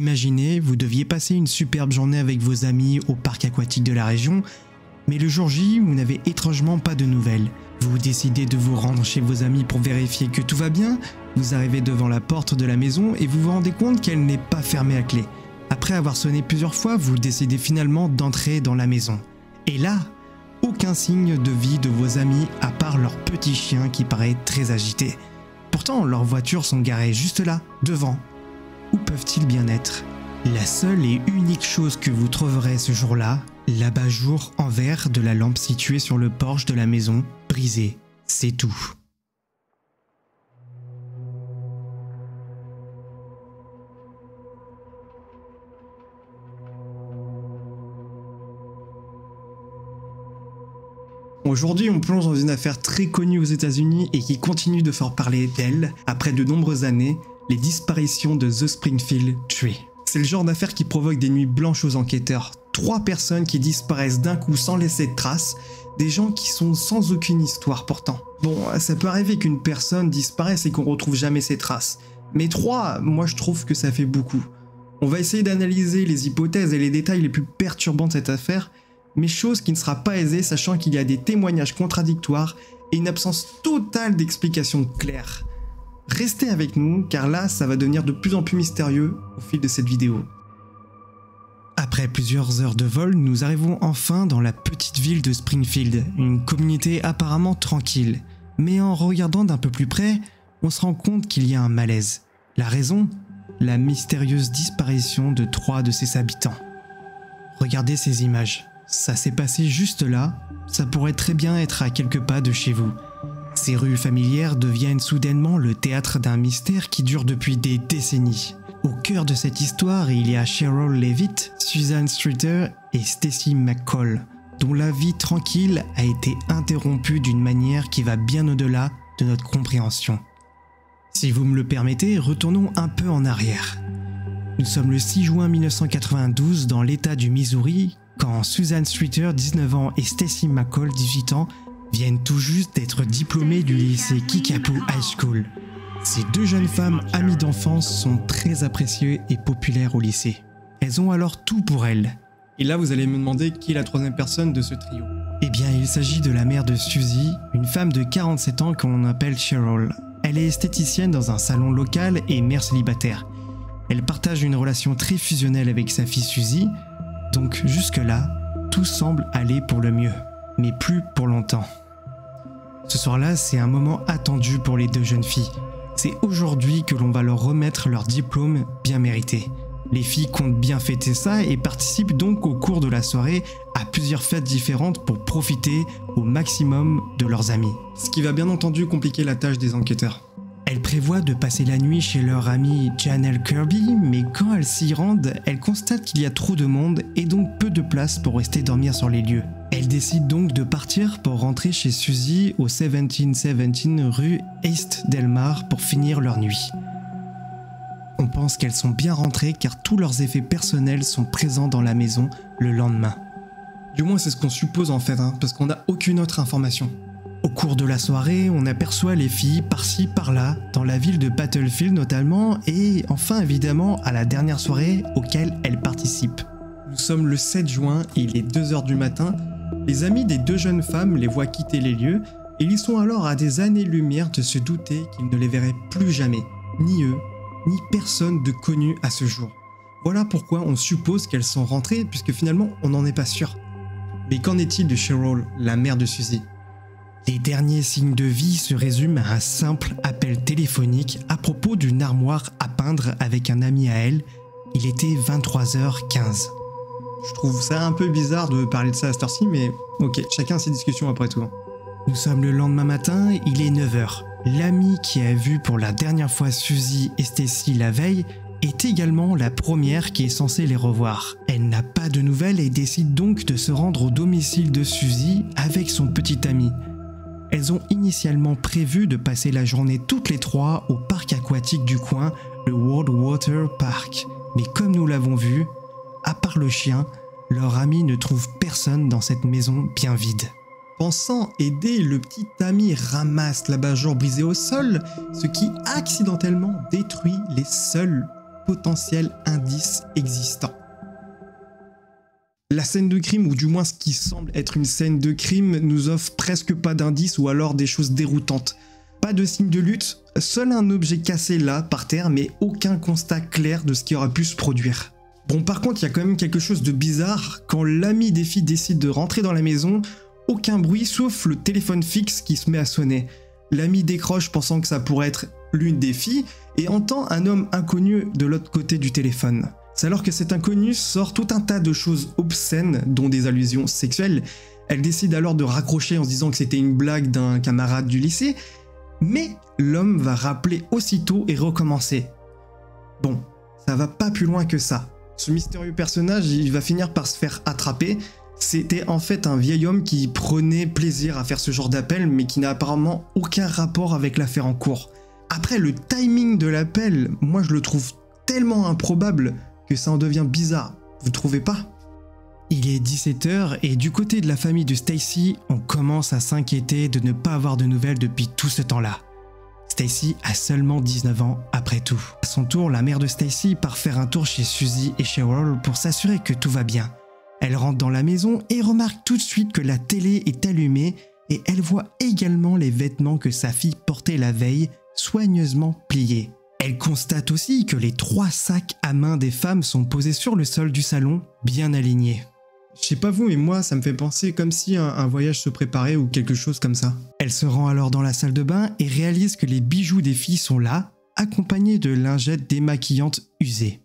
Imaginez, vous deviez passer une superbe journée avec vos amis au parc aquatique de la région, mais le jour J, vous n'avez étrangement pas de nouvelles. Vous décidez de vous rendre chez vos amis pour vérifier que tout va bien. Vous arrivez devant la porte de la maison et vous vous rendez compte qu'elle n'est pas fermée à clé. Après avoir sonné plusieurs fois, vous décidez finalement d'entrer dans la maison. Et là, aucun signe de vie de vos amis à part leur petit chien qui paraît très agité. Pourtant, leurs voitures sont garées juste là, devant. Où peuvent-ils bien être? La seule et unique chose que vous trouverez ce jour-là, l'abat-jour en verre de la lampe située sur le porche de la maison, brisée. C'est tout. Aujourd'hui, on plonge dans une affaire très connue aux États-Unis et qui continue de faire parler d'elle après de nombreuses années, les disparitions de The Springfield Tree. C'est le genre d'affaire qui provoque des nuits blanches aux enquêteurs. 3 personnes qui disparaissent d'un coup sans laisser de traces, des gens qui sont sans aucune histoire pourtant. Bon, ça peut arriver qu'une personne disparaisse et qu'on retrouve jamais ses traces. Mais 3, moi je trouve que ça fait beaucoup. On va essayer d'analyser les hypothèses et les détails les plus perturbants de cette affaire, mais chose qui ne sera pas aisée sachant qu'il y a des témoignages contradictoires et une absence totale d'explications claires. Restez avec nous car là ça va devenir de plus en plus mystérieux au fil de cette vidéo. Après plusieurs heures de vol, nous arrivons enfin dans la petite ville de Springfield, une communauté apparemment tranquille. Mais en regardant d'un peu plus près, on se rend compte qu'il y a un malaise. La raison? La mystérieuse disparition de 3 de ses habitants. Regardez ces images. Ça s'est passé juste là, ça pourrait très bien être à quelques pas de chez vous. Ces rues familières deviennent soudainement le théâtre d'un mystère qui dure depuis des décennies. Au cœur de cette histoire, il y a Cheryl Leavitt, Susan Streeter et Stacy McCall, dont la vie tranquille a été interrompue d'une manière qui va bien au-delà de notre compréhension. Si vous me le permettez, retournons un peu en arrière. Nous sommes le 6 juin 1992 dans l'état du Missouri, quand Susan Streeter, 19 ans, et Stacy McCall, 18 ans, viennent tout juste d'être diplômées du lycée Kickapoo High School. Ces 2 jeunes femmes amies d'enfance sont très appréciées et populaires au lycée. Elles ont alors tout pour elles. Et là, vous allez me demander qui est la 3e personne de ce trio. Eh bien, il s'agit de la mère de Suzy, une femme de 47 ans qu'on appelle Cheryl. Elle est esthéticienne dans un salon local et mère célibataire. Elle partage une relation très fusionnelle avec sa fille Suzy, donc jusque-là, tout semble aller pour le mieux, mais plus pour longtemps. Ce soir-là, c'est un moment attendu pour les 2 jeunes filles. C'est aujourd'hui que l'on va leur remettre leur diplôme bien mérité. Les filles comptent bien fêter ça et participent donc au cours de la soirée à plusieurs fêtes différentes pour profiter au maximum de leurs amis. Ce qui va bien entendu compliquer la tâche des enquêteurs. Elles prévoient de passer la nuit chez leur amie Janelle Kirby, mais quand elles s'y rendent, elles constatent qu'il y a trop de monde et donc peu de place pour rester dormir sur les lieux. Elles décident donc de partir pour rentrer chez Suzy au 1717 rue East Delmar pour finir leur nuit. On pense qu'elles sont bien rentrées car tous leurs effets personnels sont présents dans la maison le lendemain. Du moins c'est ce qu'on suppose en fait, parce qu'on n'a aucune autre information. Au cours de la soirée, on aperçoit les filles par-ci par-là, dans la ville de Battlefield notamment, et enfin évidemment à la dernière soirée auquel elles participent. Nous sommes le 7 juin et il est 2h du matin. Les amis des 2 jeunes femmes les voient quitter les lieux et ils sont alors à des années-lumière de se douter qu'ils ne les verraient plus jamais, ni eux, ni personne de connu à ce jour. Voilà pourquoi on suppose qu'elles sont rentrées puisque finalement on n'en est pas sûr. Mais qu'en est-il de Cheryl, la mère de Suzy? Les derniers signes de vie se résument à un simple appel téléphonique à propos d'une armoire à peindre avec un ami à elle. Il était 23h15. Je trouve ça un peu bizarre de parler de ça à cette heure-ci, mais ok, chacun ses discussions après tout. Nous sommes le lendemain matin, il est 9h. L'amie qui a vu pour la dernière fois Suzy et Stacy la veille est également la première qui est censée les revoir. Elle n'a pas de nouvelles et décide donc de se rendre au domicile de Suzy avec son petit ami. Elles ont initialement prévu de passer la journée toutes les 3 au parc aquatique du coin, le World Water Park. Mais comme nous l'avons vu, à part le chien, leur ami ne trouve personne dans cette maison bien vide. Pensant aider, le petit ami ramasse l'abat-jour brisé au sol, ce qui accidentellement détruit les seules potentiels indices existants. La scène de crime, ou du moins ce qui semble être une scène de crime, nous offre presque pas d'indices ou alors des choses déroutantes. Pas de signe de lutte, seul un objet cassé là, par terre, mais aucun constat clair de ce qui aurait pu se produire. Bon, par contre, il y a quand même quelque chose de bizarre. Quand l'ami des filles décide de rentrer dans la maison, aucun bruit sauf le téléphone fixe qui se met à sonner. L'ami décroche pensant que ça pourrait être l'une des filles et entend un homme inconnu de l'autre côté du téléphone. C'est alors que cet inconnu sort tout un tas de choses obscènes, dont des allusions sexuelles. Elle décide alors de raccrocher en se disant que c'était une blague d'un camarade du lycée, mais l'homme va rappeler aussitôt et recommencer. Bon, ça va pas plus loin que ça. Ce mystérieux personnage, il va finir par se faire attraper. C'était en fait un vieil homme qui prenait plaisir à faire ce genre d'appel, mais qui n'a apparemment aucun rapport avec l'affaire en cours. Après, le timing de l'appel, moi je le trouve tellement improbable que ça en devient bizarre. Vous trouvez pas ? Il est 17h et du côté de la famille de Stacy, on commence à s'inquiéter de ne pas avoir de nouvelles depuis tout ce temps-là. Stacy a seulement 19 ans après tout. À son tour, la mère de Stacy part faire un tour chez Suzy et Cheryl pour s'assurer que tout va bien. Elle rentre dans la maison et remarque tout de suite que la télé est allumée et elle voit également les vêtements que sa fille portait la veille, soigneusement pliés. Elle constate aussi que les 3 sacs à main des femmes sont posés sur le sol du salon, bien alignés. Je sais pas vous, mais moi, ça me fait penser comme si un voyage se préparait ou quelque chose comme ça. Elle se rend alors dans la salle de bain et réalise que les bijoux des filles sont là, accompagnés de lingettes démaquillantes usées.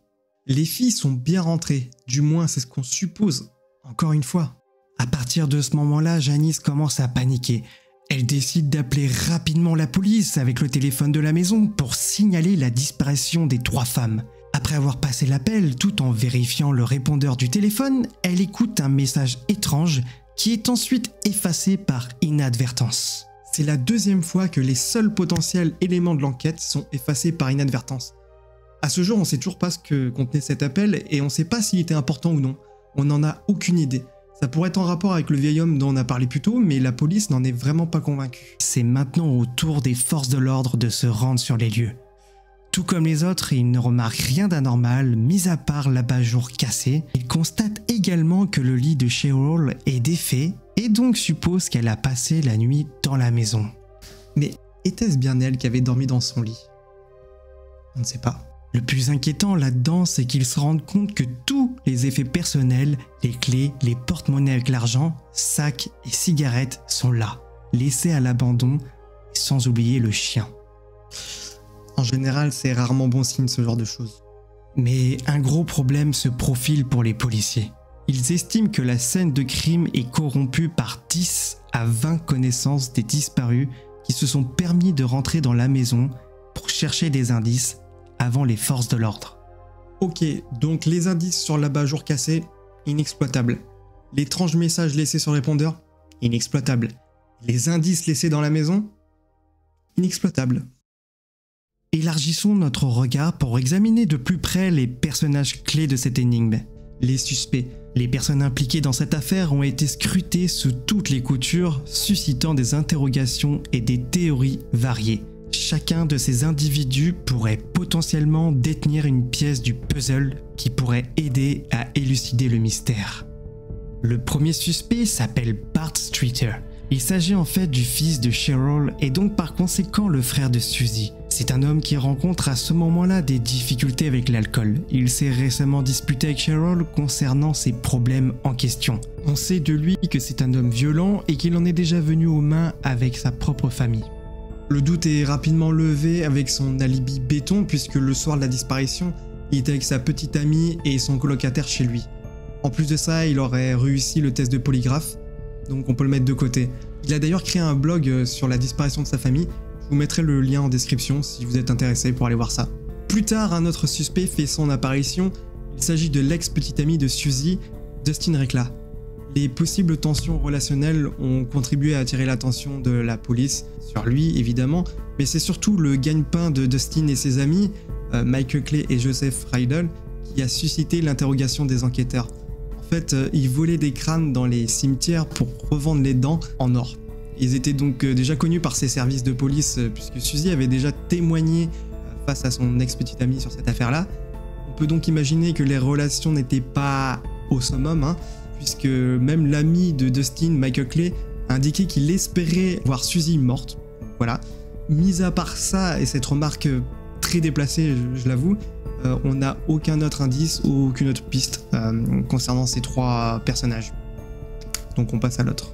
Les filles sont bien rentrées, du moins c'est ce qu'on suppose, encore une fois. À partir de ce moment-là, Janice commence à paniquer. Elle décide d'appeler rapidement la police avec le téléphone de la maison pour signaler la disparition des 3 femmes. Après avoir passé l'appel, tout en vérifiant le répondeur du téléphone, elle écoute un message étrange qui est ensuite effacé par inadvertance. C'est la 2e fois que les seuls potentiels éléments de l'enquête sont effacés par inadvertance. À ce jour, on ne sait toujours pas ce que contenait cet appel et on ne sait pas s'il était important ou non. On n'en a aucune idée. Ça pourrait être en rapport avec le vieil homme dont on a parlé plus tôt, mais la police n'en est vraiment pas convaincue. C'est maintenant au tour des forces de l'ordre de se rendre sur les lieux. Tout comme les autres, ils ne remarquent rien d'anormal, mis à part l'abat-jour cassé. Ils constatent également que le lit de Cheryl est défait et donc supposent qu'elle a passé la nuit dans la maison. Mais était-ce bien elle qui avait dormi dans son lit? On ne sait pas. Le plus inquiétant là-dedans, c'est qu'ils se rendent compte que tous les effets personnels, les clés, les porte-monnaies avec l'argent, sacs et cigarettes sont là, laissés à l'abandon, sans oublier le chien. En général, c'est rarement bon signe ce genre de choses. Mais un gros problème se profile pour les policiers. Ils estiment que la scène de crime est corrompue par 10 à 20 connaissances des disparus qui se sont permis de rentrer dans la maison pour chercher des indices avant les forces de l'ordre. Ok, donc les indices sur l'abat-jour cassé, inexploitables. L'étrange message laissé sur le répondeur, inexploitable. Les indices laissés dans la maison, inexploitables. Élargissons notre regard pour examiner de plus près les personnages clés de cette énigme. Les suspects. Les personnes impliquées dans cette affaire ont été scrutées sous toutes les coutures, suscitant des interrogations et des théories variées. Chacun de ces individus pourrait potentiellement détenir une pièce du puzzle qui pourrait aider à élucider le mystère. Le premier suspect s'appelle Bart Streeter. Il s'agit en fait du fils de Cheryl et donc par conséquent le frère de Suzy. C'est un homme qui rencontre à ce moment-là des difficultés avec l'alcool. Il s'est récemment disputé avec Cheryl concernant ses problèmes en question. On sait de lui que c'est un homme violent et qu'il en est déjà venu aux mains avec sa propre famille. Le doute est rapidement levé avec son alibi béton puisque le soir de la disparition, il était avec sa petite amie et son colocataire chez lui. En plus de ça, il aurait réussi le test de polygraphe, donc on peut le mettre de côté. Il a d'ailleurs créé un blog sur la disparition de sa famille. Je vous mettrai le lien en description si vous êtes intéressé pour aller voir ça. Plus tard, un autre suspect fait son apparition. Il s'agit de l'ex-petite amie de Suzy, Dustin Rekla. Les possibles tensions relationnelles ont contribué à attirer l'attention de la police sur lui, évidemment, mais c'est surtout le gagne-pain de Dustin et ses amis, Mike Clay et Joseph Rydell, qui a suscité l'interrogation des enquêteurs. En fait, ils volaient des crânes dans les cimetières pour revendre les dents en or. Ils étaient donc déjà connus par ses services de police puisque Suzy avait déjà témoigné face à son ex-petite amie sur cette affaire-là. peut donc imaginer que les relations n'étaient pas au summum, hein, puisque même l'ami de Dustin, Michael Clay, a indiqué qu'il espérait voir Suzy morte. Voilà. Mis à part ça et cette remarque très déplacée, je l'avoue, on n'a aucun autre indice ou aucune autre piste concernant ces trois personnages. Donc on passe à l'autre.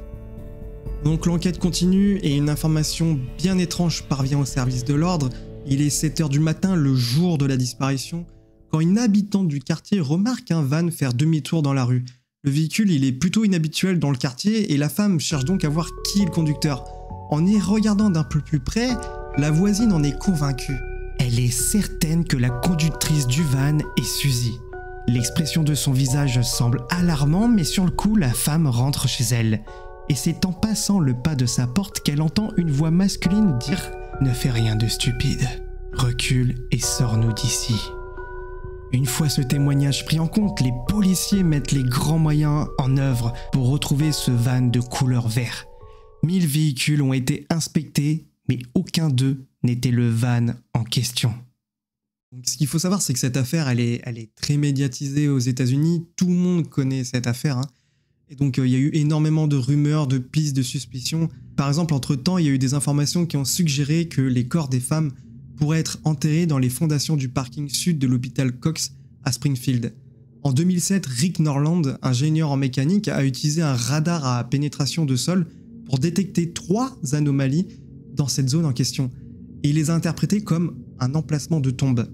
Donc l'enquête continue et une information bien étrange parvient au service de l'ordre. Il est 7 h du matin, le jour de la disparition, quand une habitante du quartier remarque un van faire demi-tour dans la rue. Le véhicule, il est plutôt inhabituel dans le quartier et la femme cherche donc à voir qui est le conducteur. En y regardant d'un peu plus près, la voisine en est convaincue. Elle est certaine que la conductrice du van est Suzy. L'expression de son visage semble alarmante, mais sur le coup, la femme rentre chez elle. Et c'est en passant le pas de sa porte qu'elle entend une voix masculine dire « Ne fais rien de stupide, recule et sors-nous d'ici ». Une fois ce témoignage pris en compte, les policiers mettent les grands moyens en œuvre pour retrouver ce van de couleur vert. 1000 véhicules ont été inspectés, mais aucun d'eux n'était le van en question. Donc, ce qu'il faut savoir, c'est que cette affaire, elle est très médiatisée aux États-Unis. Tout le monde connaît cette affaire, hein. Et donc, il y a eu énormément de rumeurs, de pistes, de suspicions. Par exemple, entre-temps, il y a eu des informations qui ont suggéré que les corps des femmes pourraient être enterrés dans les fondations du parking sud de l'hôpital Cox à Springfield. En 2007, Rick Norland, ingénieur en mécanique, a utilisé un radar à pénétration de sol pour détecter 3 anomalies dans cette zone en question. Et il les a interprétées comme un emplacement de tombe.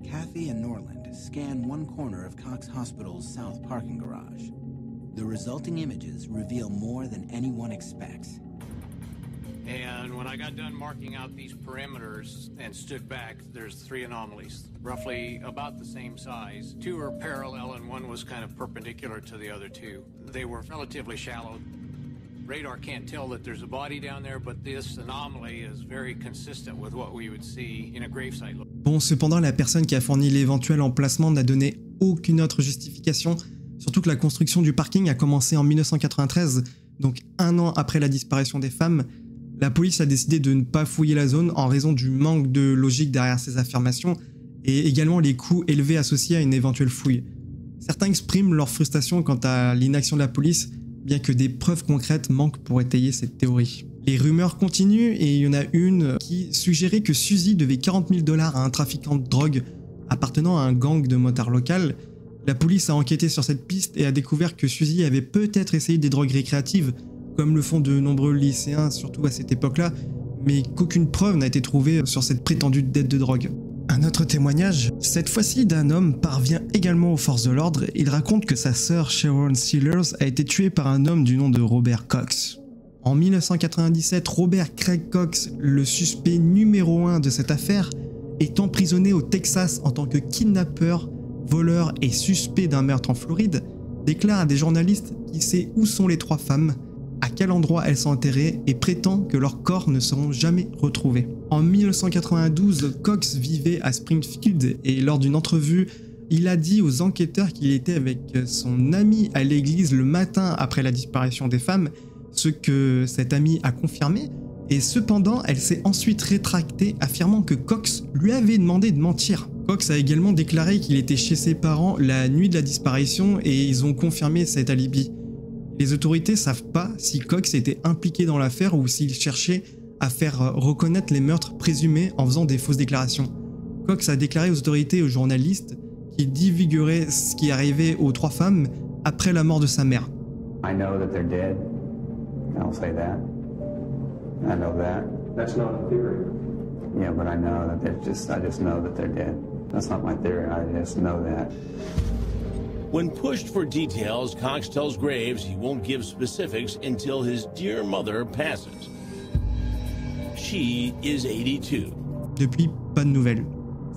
Kathy and Norland scan one corner of Cox Hospital's south parking garage. The resulting images reveal more than anyone expects. And when I got done marking out these perimeters and stood back, there's 3 anomalies, roughly about the same size. 2 are parallel and 1 was kind of perpendicular to the other 2. They were relatively shallow. Radar can't tell that there's a body down there, but this anomaly is very consistent with what we would see in a gravesite. Bon, cependant, la personne qui a fourni l'éventuel emplacement n'a donné aucune autre justification, surtout que la construction du parking a commencé en 1993, donc 1 an après la disparition des femmes. La police a décidé de ne pas fouiller la zone en raison du manque de logique derrière ces affirmations et également les coûts élevés associés à une éventuelle fouille. Certains expriment leur frustration quant à l'inaction de la police, bien que des preuves concrètes manquent pour étayer cette théorie. Les rumeurs continuent et il y en a une qui suggérait que Suzy devait 40 000 $ à un trafiquant de drogue appartenant à un gang de motards local. La police a enquêté sur cette piste et a découvert que Suzy avait peut-être essayé des drogues récréatives, comme le font de nombreux lycéens, surtout à cette époque-là, mais qu'aucune preuve n'a été trouvée sur cette prétendue dette de drogue. Un autre témoignage, cette fois-ci d'un homme, parvient également aux forces de l'ordre. Il raconte que sa sœur Sharon Sealers a été tuée par un homme du nom de Robert Cox. En 1997, Robert Craig Cox, le suspect numéro 1 de cette affaire, est emprisonné au Texas en tant que kidnappeur, voleur et suspect d'un meurtre en Floride, déclare à des journalistes qu'il sait où sont les 3 femmes, à quel endroit elles sont enterrées et prétend que leurs corps ne seront jamais retrouvés. En 1992, Cox vivait à Springfield et lors d'une entrevue, il a dit aux enquêteurs qu'il était avec son ami à l'église le matin après la disparition des femmes, ce que cet ami a confirmé, et cependant elle s'est ensuite rétractée affirmant que Cox lui avait demandé de mentir. Cox a également déclaré qu'il était chez ses parents la nuit de la disparition et ils ont confirmé cet alibi. Les autorités savent pas si Cox était impliqué dans l'affaire ou s'il cherchait à faire reconnaître les meurtres présumés en faisant des fausses déclarations. Cox a déclaré aux autorités et aux journalistes qu'il divulguerait ce qui arrivait aux 3 femmes après la mort de sa mère. I know that they're dead. I'll say that. I know that. That's not a theory. Yeah, but I know that I just know that they're dead. That's not my theory. I just know that. When pushed for details, Cox tells Graves he won't give specifics until his dear mother passes. She is 82. Depuis, pas de nouvelles.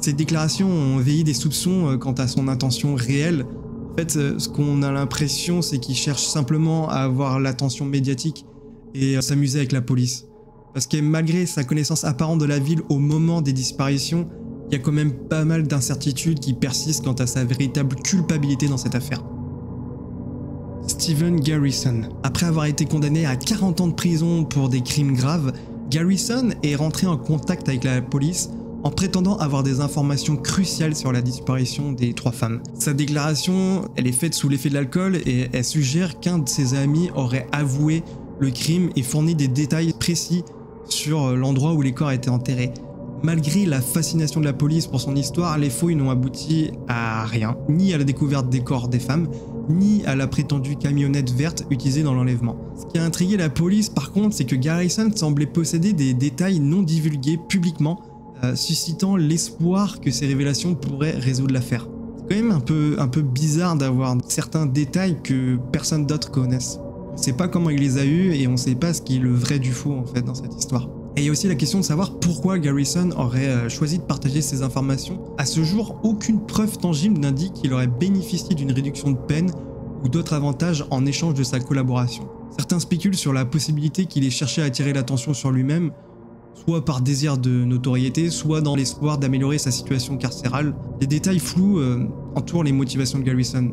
Ces déclarations ont éveillé des soupçons quant à son intention réelle. En fait, ce qu'on a l'impression, c'est qu'il cherche simplement à avoir l'attention médiatique et s'amuser avec la police. Parce que malgré sa connaissance apparente de la ville au moment des disparitions, il y a quand même pas mal d'incertitudes qui persistent quant à sa véritable culpabilité dans cette affaire. Steven Garrison. Après avoir été condamné à 40 ans de prison pour des crimes graves, Garrison est rentré en contact avec la police en prétendant avoir des informations cruciales sur la disparition des 3 femmes. Sa déclaration, elle est faite sous l'effet de l'alcool et elle suggère qu'un de ses amis aurait avoué le crime et fourni des détails précis sur l'endroit où les corps étaient enterrés. Malgré la fascination de la police pour son histoire, les fouilles n'ont abouti à rien, ni à la découverte des corps des femmes, ni à la prétendue camionnette verte utilisée dans l'enlèvement. Ce qui a intrigué la police par contre, c'est que Garrison semblait posséder des détails non divulgués publiquement, suscitant l'espoir que ces révélations pourraient résoudre l'affaire. C'est quand même un peu bizarre d'avoir certains détails que personne d'autre connaisse. On ne sait pas comment il les a eus et on ne sait pas ce qui est le vrai du faux en fait dans cette histoire. Et il y a aussi la question de savoir pourquoi Garrison aurait choisi de partager ces informations. À ce jour, aucune preuve tangible n'indique qu'il aurait bénéficié d'une réduction de peine ou d'autres avantages en échange de sa collaboration. Certains spéculent sur la possibilité qu'il ait cherché à attirer l'attention sur lui-même, soit par désir de notoriété, soit dans l'espoir d'améliorer sa situation carcérale. Des détails flous entourent les motivations de Garrison.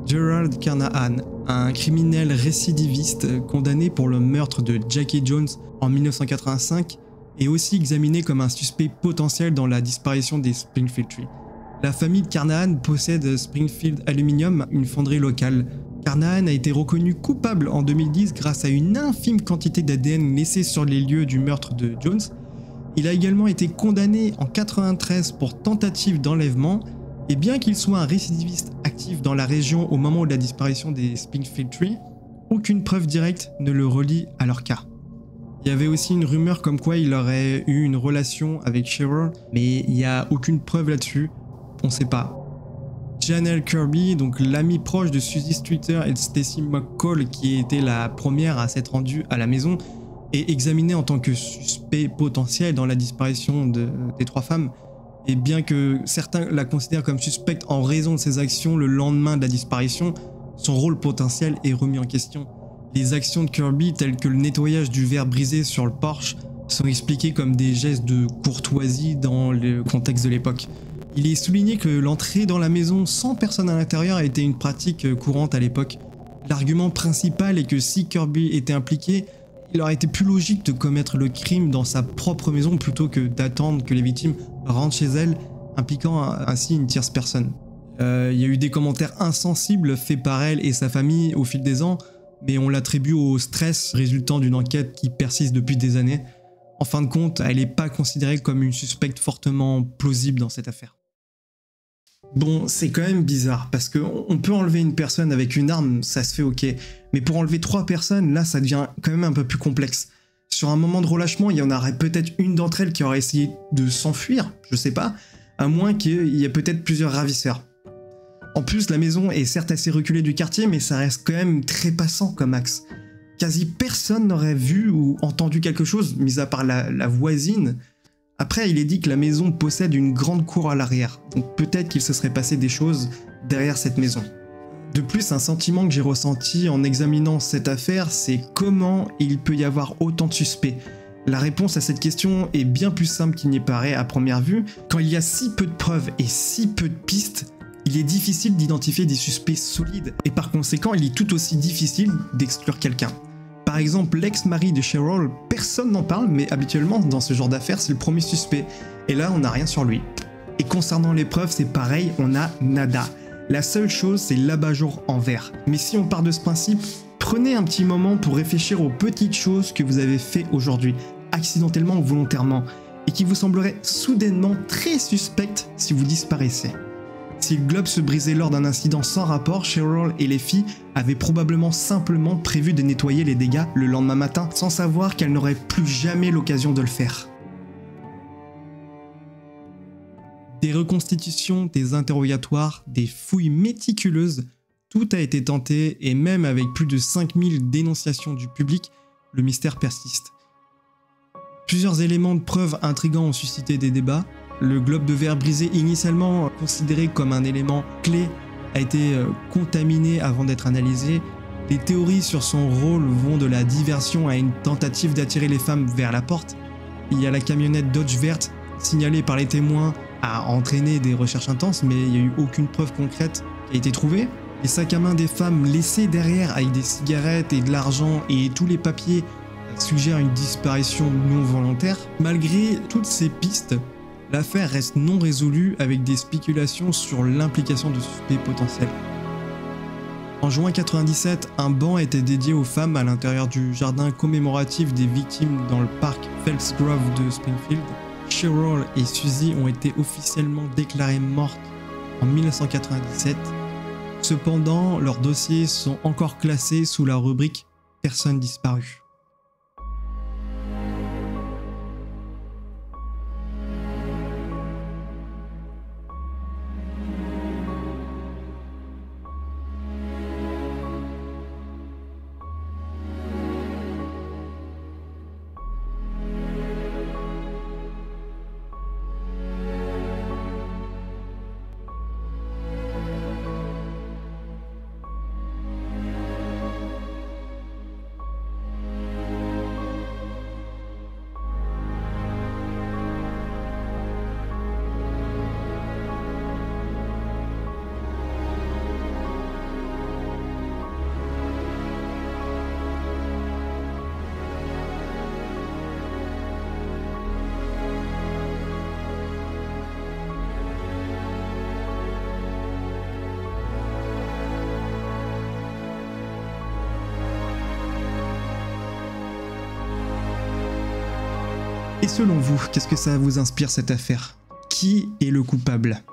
Gerald Carnahan, un criminel récidiviste condamné pour le meurtre de Jackie Jones en 1985, est aussi examiné comme un suspect potentiel dans la disparition des Springfield Tree. La famille de Carnahan possède Springfield Aluminium, une fonderie locale. Carnahan a été reconnu coupable en 2010 grâce à une infime quantité d'ADN laissée sur les lieux du meurtre de Jones. Il a également été condamné en 1993 pour tentative d'enlèvement, et bien qu'il soit un récidiviste actif dans la région au moment de la disparition des Springfield Tree, aucune preuve directe ne le relie à leur cas. Il y avait aussi une rumeur comme quoi il aurait eu une relation avec Cheryl, mais il n'y a aucune preuve là-dessus, on ne sait pas. Janelle Kirby, donc l'amie proche de Suzy Streeter et de Stacy McCall, qui était la première à s'être rendue à la maison, est examinée en tant que suspect potentiel dans la disparition des 3 femmes. Et bien que certains la considèrent comme suspecte en raison de ses actions le lendemain de la disparition, son rôle potentiel est remis en question. Les actions de Kirby, telles que le nettoyage du verre brisé sur le porche, sont expliquées comme des gestes de courtoisie dans le contexte de l'époque. Il est souligné que l'entrée dans la maison sans personne à l'intérieur était une pratique courante à l'époque. L'argument principal est que si Kirby était impliqué, il aurait été plus logique de commettre le crime dans sa propre maison plutôt que d'attendre que les victimes rentrent chez elles, impliquant ainsi une tierce personne. Il y a eu des commentaires insensibles faits par elle et sa famille au fil des ans, mais on l'attribue au stress résultant d'une enquête qui persiste depuis des années. En fin de compte, elle n'est pas considérée comme une suspecte fortement plausible dans cette affaire. Bon, c'est quand même bizarre, parce qu'on peut enlever une personne avec une arme, ça se fait ok, mais pour enlever 3 personnes, là ça devient quand même un peu plus complexe. Sur un moment de relâchement, il y en aurait peut-être une d'entre elles qui aurait essayé de s'enfuir, je sais pas, à moins qu'il y ait peut-être plusieurs ravisseurs. En plus, la maison est certes assez reculée du quartier, mais ça reste quand même très passant comme axe. Quasi personne n'aurait vu ou entendu quelque chose, mis à part la voisine. Après, il est dit que la maison possède une grande cour à l'arrière, donc peut-être qu'il se serait passé des choses derrière cette maison. De plus, un sentiment que j'ai ressenti en examinant cette affaire, c'est comment il peut y avoir autant de suspects. La réponse à cette question est bien plus simple qu'il n'y paraît à première vue. Quand il y a si peu de preuves et si peu de pistes, il est difficile d'identifier des suspects solides, et par conséquent, il est tout aussi difficile d'exclure quelqu'un. Par exemple, l'ex-mari de Cheryl, personne n'en parle, mais habituellement, dans ce genre d'affaires, c'est le premier suspect. Et là, on n'a rien sur lui. Et concernant les preuves, c'est pareil, on a nada. La seule chose, c'est l'abat-jour en vert. Mais si on part de ce principe, prenez un petit moment pour réfléchir aux petites choses que vous avez fait aujourd'hui, accidentellement ou volontairement, et qui vous sembleraient soudainement très suspectes si vous disparaissez. Si le globe se brisait lors d'un incident sans rapport, Cheryl et les filles avaient probablement simplement prévu de nettoyer les dégâts le lendemain matin, sans savoir qu'elles n'auraient plus jamais l'occasion de le faire. Des reconstitutions, des interrogatoires, des fouilles méticuleuses, tout a été tenté et même avec plus de 5000 dénonciations du public, le mystère persiste. Plusieurs éléments de preuve intrigants ont suscité des débats. Le globe de verre brisé, initialement considéré comme un élément clé, a été contaminé avant d'être analysé. Les théories sur son rôle vont de la diversion à une tentative d'attirer les femmes vers la porte. Il y a la camionnette Dodge verte, signalée par les témoins, a entraîné des recherches intenses, mais il n'y a eu aucune preuve concrète qui a été trouvée. Les sacs à main des femmes laissés derrière avec des cigarettes et de l'argent et tous les papiers suggèrent une disparition non volontaire. Malgré toutes ces pistes, l'affaire reste non résolue avec des spéculations sur l'implication de suspects potentiels. En juin 97, un banc était dédié aux femmes à l'intérieur du jardin commémoratif des victimes dans le parc Fells Grove de Springfield. Cheryl et Suzy ont été officiellement déclarées mortes en 1997. Cependant, leurs dossiers sont encore classés sous la rubrique « Personnes disparues ». Et selon vous, qu'est-ce que ça vous inspire cette affaire? Qui est le coupable?